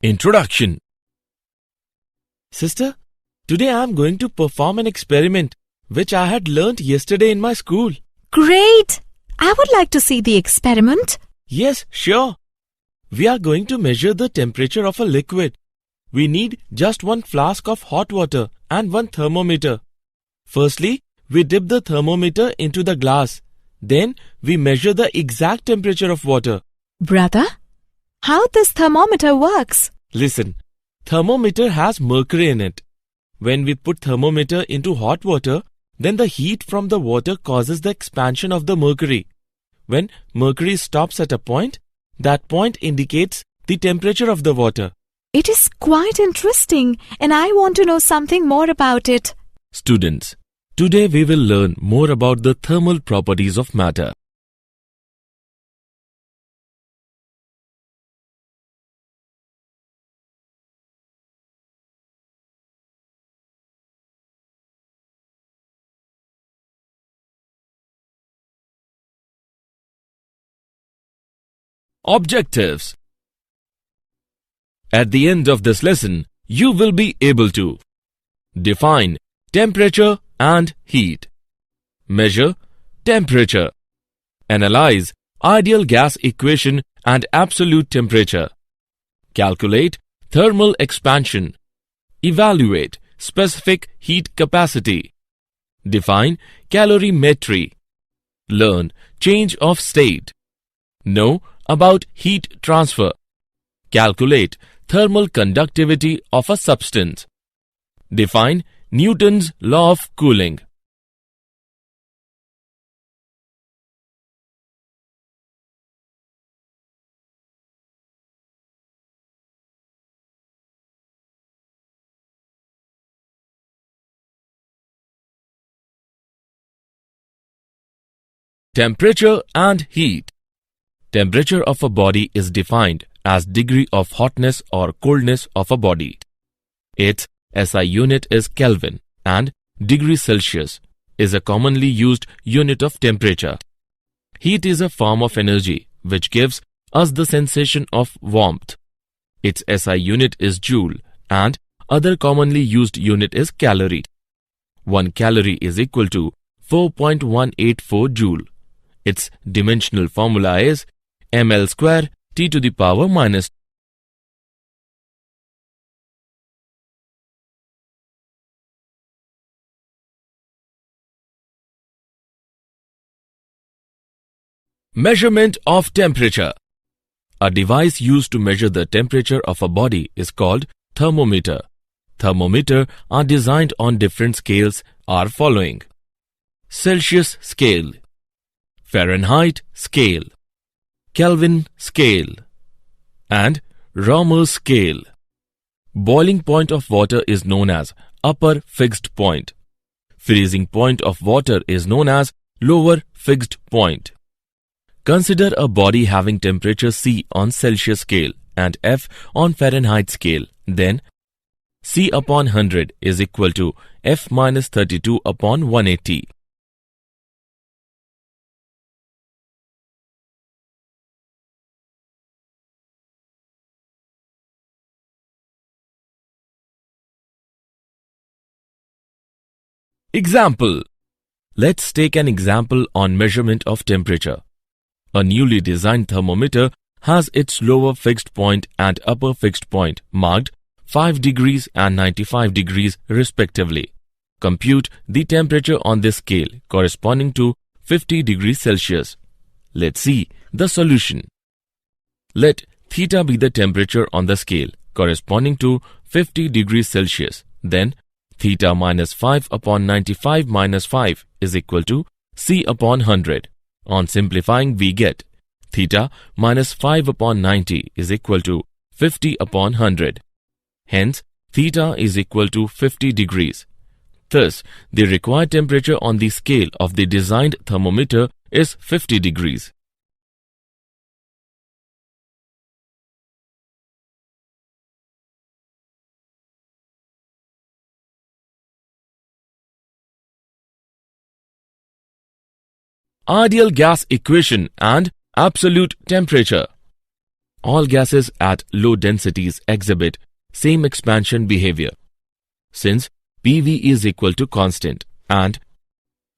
Introduction. Sister, today I am going to perform an experiment which I had learnt yesterday in my school. Great! I would like to see the experiment. Yes, sure. We are going to measure the temperature of a liquid. We need just one flask of hot water and one thermometer. Firstly, we dip the thermometer into the glass. Then we measure the exact temperature of water. Brother, how this thermometer works? Listen, thermometer has mercury in it. When we put thermometer into hot water, then the heat from the water causes the expansion of the mercury. When mercury stops at a point, that point indicates the temperature of the water. It is quite interesting and I want to know something more about it. Students, today we will learn more about the thermal properties of matter. Objectives. At the end of this lesson, you will be able to define temperature and heat, measure temperature, analyze ideal gas equation and absolute temperature, calculate thermal expansion, evaluate specific heat capacity, define calorimetry, learn change of state, know about heat transfer, calculate thermal conductivity of a substance, define Newton's law of cooling. Temperature and heat. Temperature of a body is defined as degree of hotness or coldness of a body. Its SI unit is Kelvin and degree Celsius is a commonly used unit of temperature. Heat is a form of energy which gives us the sensation of warmth. Its SI unit is joule and other commonly used unit is calorie. 1 calorie is equal to 4.184 joule. Its dimensional formula is ml square T to the power minus. Measurement of temperature. A device used to measure the temperature of a body is called thermometer. Thermometers are designed on different scales are following: Celsius scale, Fahrenheit scale, Kelvin scale, and Ramer scale. Boiling point of water is known as upper fixed point. Freezing point of water is known as lower fixed point. Consider a body having temperature C on Celsius scale and F on Fahrenheit scale. Then C upon 100 is equal to F minus 32 upon 180. Example. Let's take an example on measurement of temperature. A newly designed thermometer has its lower fixed point and upper fixed point marked 5 degrees and 95 degrees respectively. Compute the temperature on this scale corresponding to 50 degrees Celsius. Let's see the solution. Let theta be the temperature on the scale corresponding to 50 degrees Celsius. Then theta minus 5 upon 95 minus 5 is equal to C upon 100. On simplifying, we get theta minus 5 upon 90 is equal to 50 upon 100. Hence, theta is equal to 50 degrees. Thus, the required temperature on the scale of the designed thermometer is 50 degrees. Ideal gas equation and absolute temperature. all gases at low densities exhibit same expansion behavior. Since PV is equal to constant and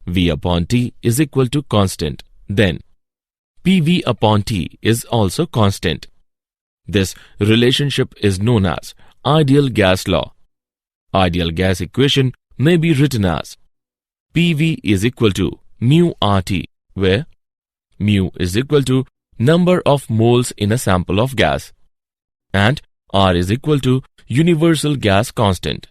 V upon T is equal to constant, then PV upon T is also constant. This relationship is known as ideal gas law. Ideal gas equation may be written as PV is equal to mu RT, where mu is equal to number of moles in a sample of gas and R is equal to universal gas constant.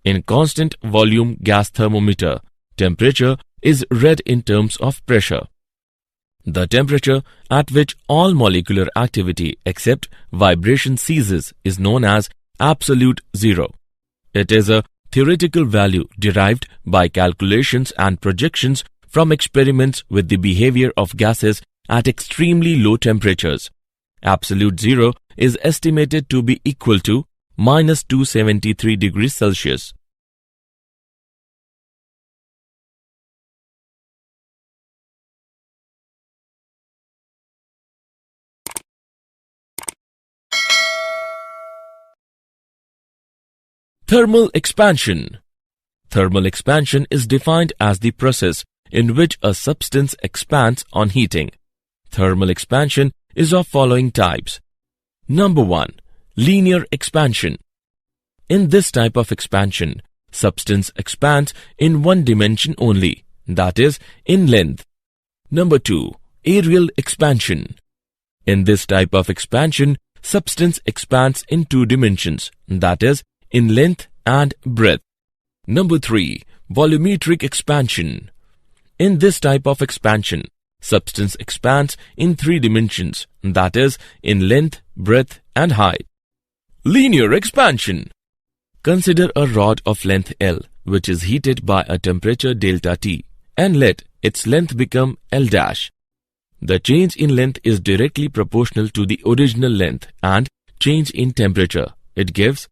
In constant volume gas thermometer, temperature is read in terms of pressure. The temperature at which all molecular activity except vibration ceases is known as absolute zero. It is a theoretical value derived by calculations and projections from experiments with the behavior of gases at extremely low temperatures. Absolute zero is estimated to be equal to minus 273 degrees Celsius. Thermal expansion. Thermal expansion is defined as the process in which a substance expands on heating. Thermal expansion is of following types. Number 1. Linear expansion. In this type of expansion, substance expands in one dimension only, that is, in length. Number 2. Aerial expansion. In this type of expansion, substance expands in two dimensions, that is, in length and breadth. Number 3. Volumetric expansion. In this type of expansion, substance expands in three dimensions, that is, in length, breadth and height. Linear expansion. Consider a rod of length L which is heated by a temperature delta T and let its length become L dash. The change in length is directly proportional to the original length and change in temperature. It gives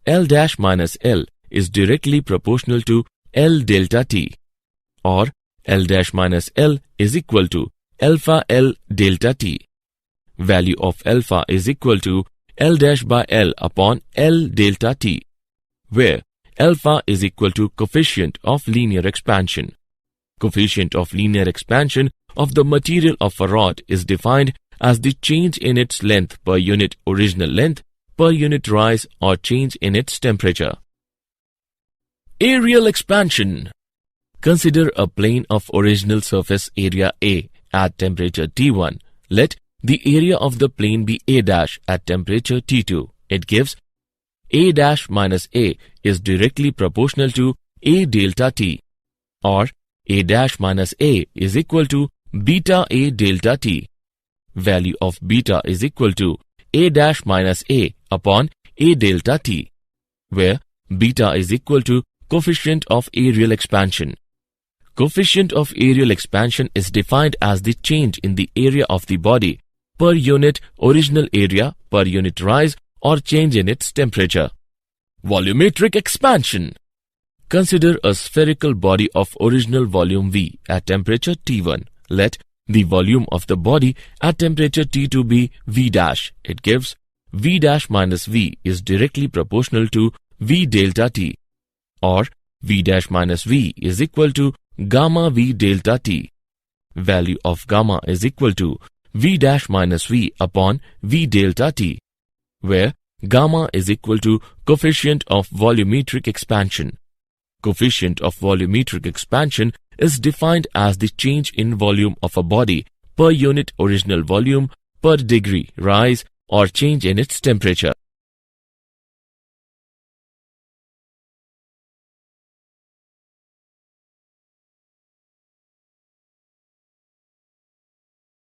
L dash minus L is directly proportional to L delta T, or L dash minus L is equal to alpha L delta T. Value of alpha is equal to L dash by L upon L delta T, where alpha is equal to coefficient of linear expansion. Coefficient of linear expansion of the material of a rod is defined as the change in its length per unit original length per unit rise or change in its temperature. Aerial expansion. Consider a plane of original surface area A at temperature T1. Let the area of the plane be A dash at temperature T2. It gives A dash minus A is directly proportional to A delta T, or A dash minus A is equal to beta A delta T. Value of beta is equal to A dash minus A upon A delta T, where beta is equal to coefficient of aerial expansion. Coefficient of aerial expansion is defined as the change in the area of the body per unit original area per unit rise or change in its temperature. Volumetric expansion. Consider a spherical body of original volume V at temperature T1. Let the volume of the body at temperature T2 be V dash. It gives V dash minus V is directly proportional to V delta T, or V dash minus V is equal to gamma V delta T. Value of gamma is equal to V dash minus V upon V delta T, where gamma is equal to coefficient of volumetric expansion. Coefficient of volumetric expansion is defined as the change in volume of a body per unit original volume per degree rise or change in its temperature.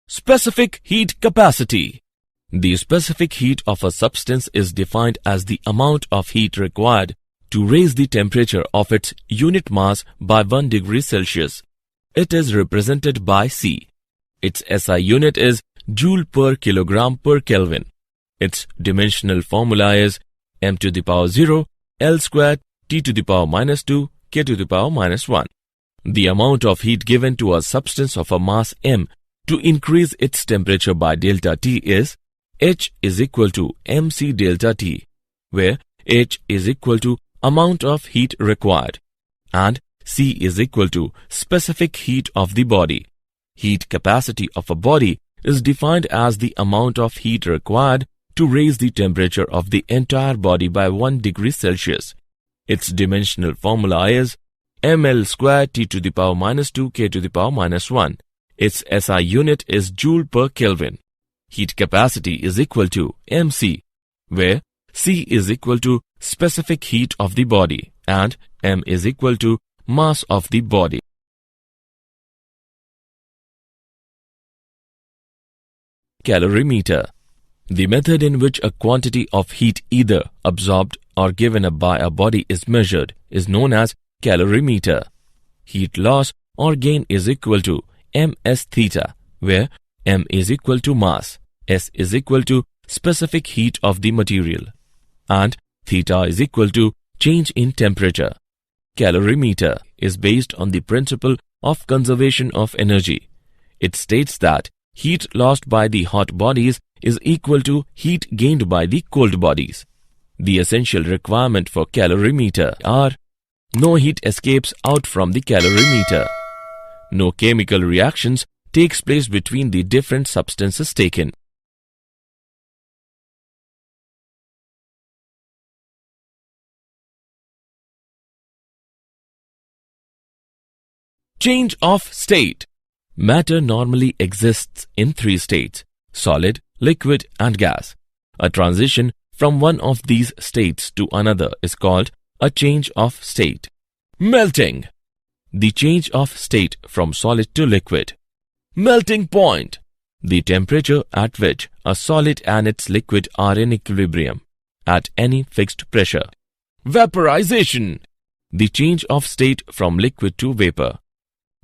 Specific heat capacity. The specific heat of a substance is defined as the amount of heat required to raise the temperature of its unit mass by 1 degree Celsius. It is represented by C. Its SI unit is joule per kilogram per Kelvin. Its dimensional formula is m to the power 0, L squared, T to the power minus 2, K to the power minus 1. The amount of heat given to a substance of a mass m to increase its temperature by delta T is H is equal to mc delta T, where H is equal to amount of heat required and C is equal to specific heat of the body. Heat capacity of a body is defined as the amount of heat required to raise the temperature of the entire body by 1 degree Celsius. Its dimensional formula is ml square T to the power minus 2 K to the power minus 1. Its SI unit is Joule per Kelvin. Heat capacity is equal to mc, where C is equal to specific heat of the body and m is equal to mass of the body. Calorimeter. The method in which a quantity of heat either absorbed or given up by a body is measured is known as calorimeter. Heat loss or gain is equal to ms theta, where m is equal to mass, s is equal to specific heat of the material, and theta is equal to change in temperature. Calorimeter is based on the principle of conservation of energy. It states that heat lost by the hot bodies is equal to heat gained by the cold bodies. The essential requirement for calorimeter are: no heat escapes out from the calorimeter, no chemical reactions takes place between the different substances taken, change of state. Matter normally exists in 3 states: solid, liquid and gas. A transition from one of these states to another is called a change of state. Melting. The change of state from solid to liquid. Melting point. The temperature at which a solid and its liquid are in equilibrium at any fixed pressure. Vaporization. The change of state from liquid to vapor.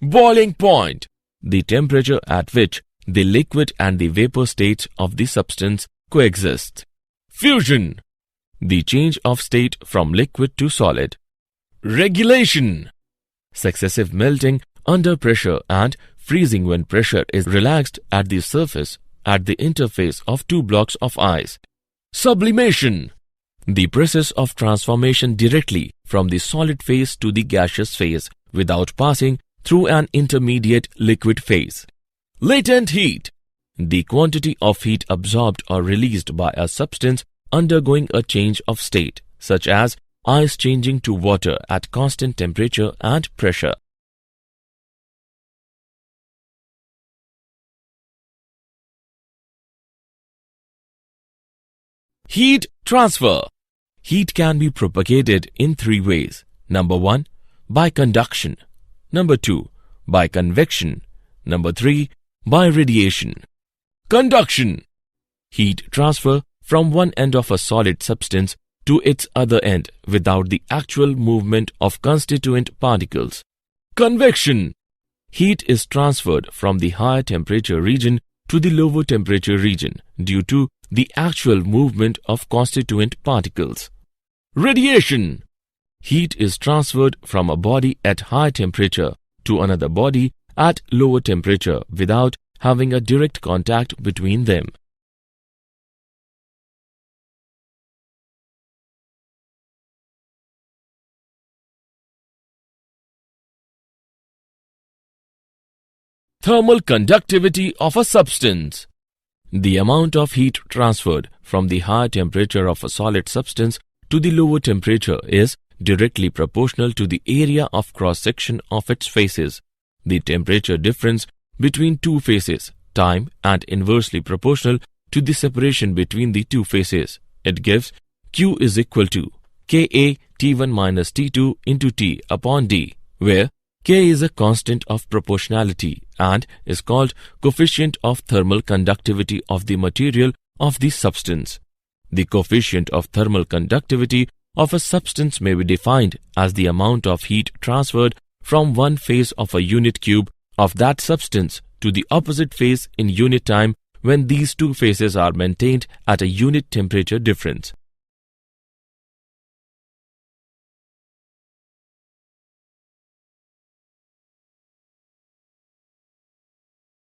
Boiling point. The temperature at which the liquid and the vapor states of the substance coexist. Fusion. The change of state from liquid to solid. Regulation. Successive melting under pressure and freezing when pressure is relaxed at the surface at the interface of 2 blocks of ice. Sublimation. The process of transformation directly from the solid phase to the gaseous phase without passing through an intermediate liquid phase. Latent heat. The quantity of heat absorbed or released by a substance undergoing a change of state, such as ice changing to water at constant temperature and pressure. Heat transfer. Heat can be propagated in 3 ways. Number 1, by conduction. Number 2, by convection. Number 3, by radiation. Conduction. Heat transfer from one end of a solid substance to its other end without the actual movement of constituent particles. Convection. Heat is transferred from the higher temperature region to the lower temperature region due to the actual movement of constituent particles. Radiation. Heat is transferred from a body at high temperature to another body at lower temperature without having a direct contact between them. Thermal conductivity of a substance. The amount of heat transferred from the high temperature of a solid substance to the lower temperature is directly proportional to the area of cross-section of its faces. The temperature difference between 2 faces, time, and inversely proportional to the separation between the 2 faces. It gives Q is equal to Ka T1 minus T2 into T upon D, where K is a constant of proportionality and is called coefficient of thermal conductivity of the material of the substance. The coefficient of thermal conductivity of a substance may be defined as the amount of heat transferred from one phase of a unit cube of that substance to the opposite phase in unit time when these 2 phases are maintained at a unit temperature difference.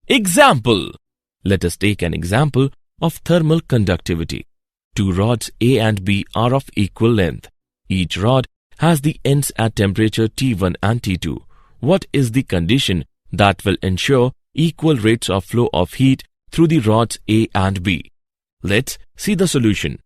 Example. Let us take an example of thermal conductivity. Two rods A and B are of equal length. Each rod has the ends at temperature T1 and T2. What is the condition that will ensure equal rates of flow of heat through the rods A and B? Let's see the solution.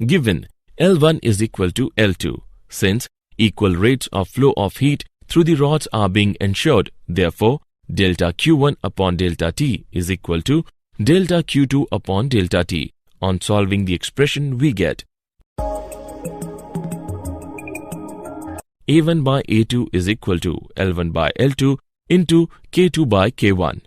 Given L1 is equal to L2, since equal rates of flow of heat through the rods are being ensured, therefore delta Q1 upon delta T is equal to delta Q2 upon delta T. On solving the expression, we get A1 by A2 is equal to L1 by L2 into K2 by K1.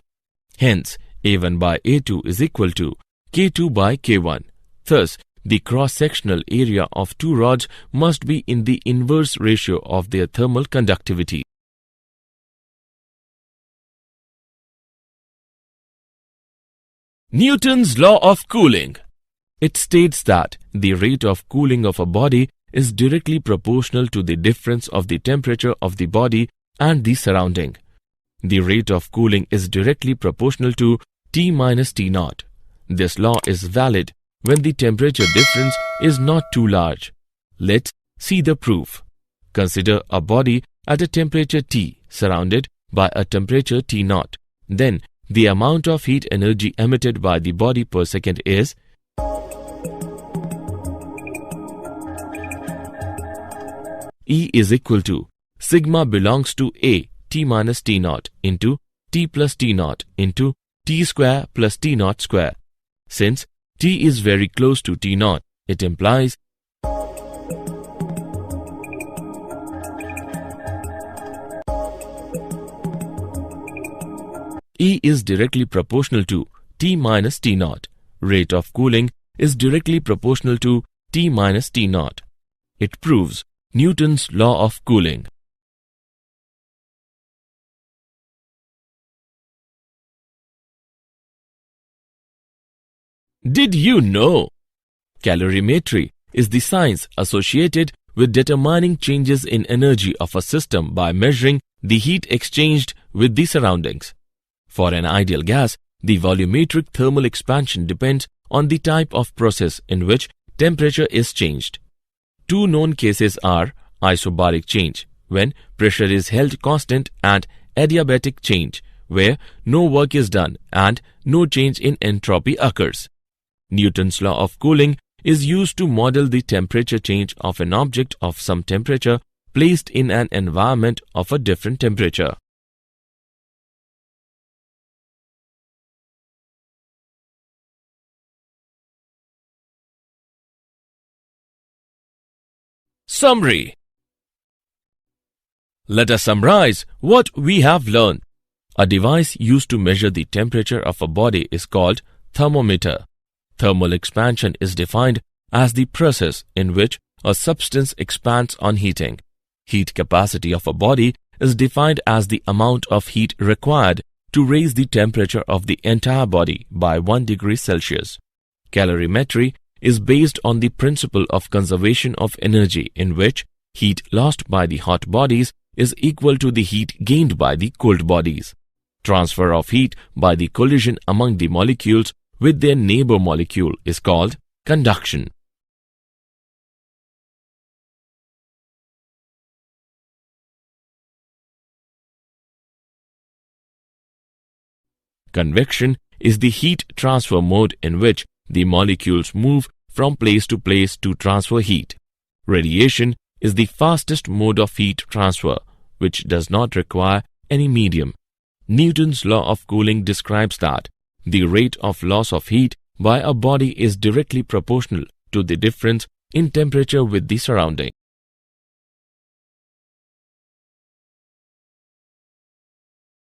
Hence, A1 by A2 is equal to K2 by K1. Thus, the cross-sectional area of two rods must be in the inverse ratio of their thermal conductivity. Newton's law of cooling. It states that the rate of cooling of a body is directly proportional to the difference of the temperature of the body and the surrounding. The rate of cooling is directly proportional to T minus T naught. This law is valid when the temperature difference is not too large. Let's see the proof. Consider a body at a temperature T surrounded by a temperature T naught. Then the amount of heat energy emitted by the body per second is E is equal to sigma belongs to A T minus T naught into T plus T naught into T square plus T naught square. Since T is very close to T naught, it implies E is directly proportional to T minus T naught. Rate of cooling is directly proportional to T minus T naught. It proves Newton's law of cooling. Did you know? Calorimetry is the science associated with determining changes in energy of a system by measuring the heat exchanged with the surroundings. For an ideal gas, the volumetric thermal expansion depends on the type of process in which temperature is changed. Two known cases are isobaric change, when pressure is held constant, and adiabatic change, where no work is done and no change in entropy occurs. Newton's law of cooling is used to model the temperature change of an object of some temperature placed in an environment of a different temperature. Summary. Let us summarize what we have learned. A device used to measure the temperature of a body is called thermometer. Thermal expansion is defined as the process in which a substance expands on heating. Heat capacity of a body is defined as the amount of heat required to raise the temperature of the entire body by 1 degree Celsius. Calorimetry is based on the principle of conservation of energy, in which heat lost by the hot bodies is equal to the heat gained by the cold bodies. Transfer of heat by the collision among the molecules with their neighbor molecule is called conduction. Convection is the heat transfer mode in which the molecules move from place to place to transfer heat. Radiation is the fastest mode of heat transfer, which does not require any medium. Newton's law of cooling describes that the rate of loss of heat by a body is directly proportional to the difference in temperature with the surrounding.